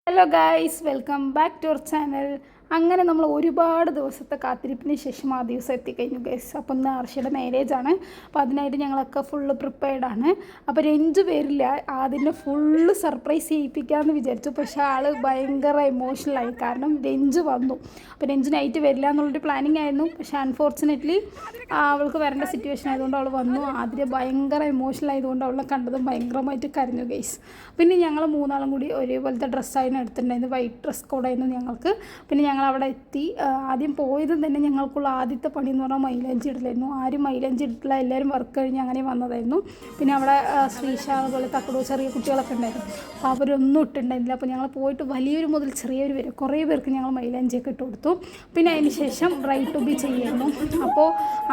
Hello guys, welcome back to our channel. അങ്ങനെ നമ്മൾ ഒരുപാട് ദിവസത്തെ കാത്തിരിപ്പിന് ശേഷം ആ ദിവസം എത്തിക്കഴിഞ്ഞു ഗൈസ്. അപ്പോൾ ഇന്ന് ആർഷയുടെ മാരേജ് ആണ്. അപ്പോൾ അതിനായിട്ട് ഞങ്ങളൊക്കെ ഫുള്ള് പ്രിപ്പയർഡാണ്. അപ്പോൾ രഞ്ജു പേരില്ല, അതിനെ ഫുള്ള് സർപ്രൈസ് ചെയ്യിപ്പിക്കാമെന്ന് വിചാരിച്ചു. പക്ഷേ ആൾ ഭയങ്കര എമോഷണലായി, കാരണം രഞ്ജു വന്നു. അപ്പോൾ രഞ്ജു നൈറ്റ് വരില്ല എന്നുള്ളൊരു പ്ലാനിങ് ആയിരുന്നു. പക്ഷേ അൺഫോർച്ചുനേറ്റ്ലി അവൾക്ക് വരേണ്ട സിറ്റുവേഷൻ ആയതുകൊണ്ട് അവൾ വന്നു. ആദ്യം ഭയങ്കര എമോഷണൽ ആയതുകൊണ്ട് അവളെ കണ്ടതും ഭയങ്കരമായിട്ട് കരഞ്ഞു ഗൈസ്. പിന്നെ ഞങ്ങൾ മൂന്നാളും കൂടി ഒരേപോലത്തെ ഡ്രസ്സായിരുന്നു എടുത്തിട്ടുണ്ടായിരുന്നു, വൈറ്റ് ഡ്രസ് കോഡായിരുന്നു ഞങ്ങൾക്ക്. പിന്നെ ഞങ്ങൾ അവിടെ എത്തി. ആദ്യം പോയതും തന്നെ ഞങ്ങൾക്കുള്ള ആദ്യത്തെ പണി എന്ന് പറഞ്ഞാൽ മൈലാഞ്ചി ഇടലായിരുന്നു. ആരും മൈലാഞ്ചി ഇട്ടിട്ടില്ല, എല്ലാവരും വർക്ക് കഴിഞ്ഞ് അങ്ങനെ വന്നതായിരുന്നു. പിന്നെ അവിടെ ശ്രീഷ അതുപോലെ തക്കടു ചെറിയ കുട്ടികളൊക്കെ ഉണ്ടായിരുന്നു. അപ്പോൾ അവരൊന്നും ഇട്ടുണ്ടായിരുന്നില്ല. അപ്പോൾ ഞങ്ങൾ പോയിട്ട് വലിയൊരു മുതൽ ചെറിയൊരു വരെ കുറേ പേർക്ക് ഞങ്ങൾ മൈലാഞ്ചിയൊക്കെ ഇട്ട് കൊടുത്തു. പിന്നെ അതിന് ശേഷം ബ്രൈഡ് ടു ബി ചെയ്യായിരുന്നു. അപ്പോൾ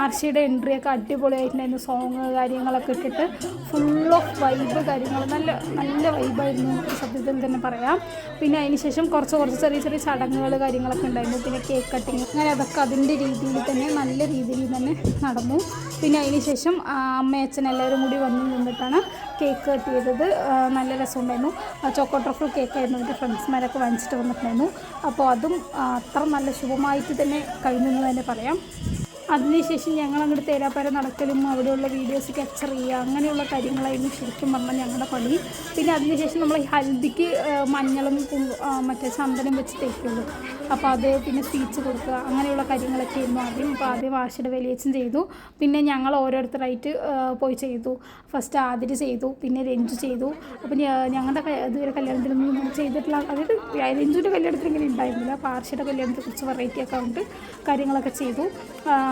ആർഷയുടെ എൻട്രിയൊക്കെ അടിപൊളിയായിട്ടുണ്ടായിരുന്നു. സോങ് കാര്യങ്ങളൊക്കെ ഇട്ടിട്ട് ഫുൾ ഓഫ് വൈബ് കാര്യങ്ങൾ, നല്ല നല്ല വൈബായിരുന്നു സത്യത്തിൽ തന്നെ പറയാം. പിന്നെ അതിന് ശേഷം കുറച്ച് ചെറിയ ചെറിയ ചടങ്ങുകൾ കാര്യങ്ങളൊക്കെ ഉണ്ടായിരുന്നു. പിന്നെ കേക്ക് കട്ടിങ്, അങ്ങനെ അതൊക്കെ അതിൻ്റെ രീതിയിൽ തന്നെ നല്ല രീതിയിൽ തന്നെ നടന്നു. പിന്നെ അതിന് ശേഷം അമ്മയച്ഛൻ എല്ലാവരും കൂടി വന്ന് നിന്നിട്ടാണ് കേക്ക് കട്ട് ചെയ്തത്. നല്ല രസമുണ്ടായിരുന്നു. ചോക്കോ ട്രഫിൾ കേക്കായിരുന്നു എൻ്റെ ഫ്രണ്ട്സ്മാരൊക്കെ വാങ്ങിച്ചിട്ട് വന്നിട്ടുണ്ടായിരുന്നു. അപ്പോൾ അതും അത്ര നല്ല ശുഭമായിട്ട് തന്നെ കഴിഞ്ഞു എന്ന് തന്നെ പറയാം. അതിനുശേഷം ഞങ്ങളങ്ങോട്ട് തേരാപ്പാര നടക്കലും അവിടെയുള്ള വീഡിയോസ് ക്യാപ്ചർ ചെയ്യുക, അങ്ങനെയുള്ള കാര്യങ്ങളായിരുന്നു ശരിക്കും പറഞ്ഞാൽ ഞങ്ങളുടെ പണി. പിന്നെ അതിനുശേഷം നമ്മൾ ഈ ഹൽദിക്ക് മഞ്ഞളും മറ്റേ ചന്ദനം വെച്ച് തേക്കുള്ളൂ. അപ്പോൾ അത് പിന്നെ സ്വീറ്റ്സ് കൊടുക്കുക, അങ്ങനെയുള്ള കാര്യങ്ങളൊക്കെ ആയിരുന്നു ആദ്യം. അപ്പോൾ ആദ്യം ആർഷയുടെ വലിയച്ഛൻ ചെയ്തു. പിന്നെ ഞങ്ങൾ ഓരോരുത്തരായിട്ട് പോയി ചെയ്തു. ഫസ്റ്റ് ആതിര് ചെയ്തു, പിന്നെ രഞ്ജു ചെയ്തു. അപ്പോൾ ഞങ്ങളുടെ ഇതുവരെ കല്യാണത്തിനൊന്നും ചെയ്തിട്ടുള്ള, അതായത് രഞ്ജുവിൻ്റെ കല്യാണത്തിൽ ഇങ്ങനെ ഉണ്ടായിരുന്നില്ല. അപ്പോൾ ആർഷയുടെ കല്യാണത്തിൽ കുറച്ച് വെറൈറ്റി ഒക്കെ ഉണ്ട് കാര്യങ്ങളൊക്കെ ചെയ്തു.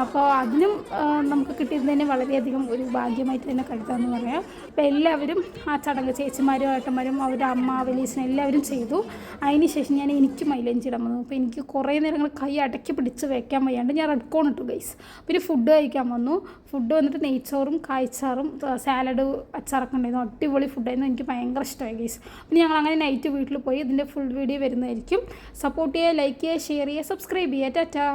അപ്പോൾ അതിനും നമുക്ക് കിട്ടിയത് തന്നെ വളരെയധികം ഒരു ഭാഗ്യമായിട്ട് തന്നെ കരുതാമെന്ന് പറയാം. അപ്പോൾ എല്ലാവരും ആ ചടങ്ങ് ചേച്ചിമാരും ഏട്ടന്മാരും അവരുടെ അമ്മ വലിയച്ഛൻ എല്ലാവരും ചെയ്തു. അതിന് ശേഷം എനിക്ക് മൈലാഞ്ചി ഇടാൻ വന്നു. അപ്പോൾ എനിക്ക് കുറേ നേരങ്ങൾ കൈ അടക്കി പിടിച്ച് വയ്ക്കാൻ വയ്യാണ്ട് ഞാൻ റെഡ് കോൺ ഇട്ടു ഗൈസ്. പിന്നെ ഫുഡ് കഴിക്കാൻ വന്നു. ഫുഡ് വന്നിട്ട് നെയ്ച്ചോറും കായ്ച്ചാറും സാലഡ് അച്ചാറൊക്കെ ഉണ്ടായിരുന്നു. അടിപൊളി ഫുഡായിരുന്നു, എനിക്ക് ഭയങ്കര ഇഷ്ടമായി ഗൈസ്. പിന്നെ ഞങ്ങൾ അങ്ങനെ നൈറ്റ് വീട്ടിൽ പോയി. ഇതിൻ്റെ ഫുൾ വീഡിയോ വരുന്നതായിരിക്കും. സപ്പോർട്ട് ചെയ്യുക, ലൈക്ക് ചെയ്യുക, ഷെയർ ചെയ്യുക, സബ്സ്ക്രൈബ് ചെയ്യുക. ടാറ്റാ.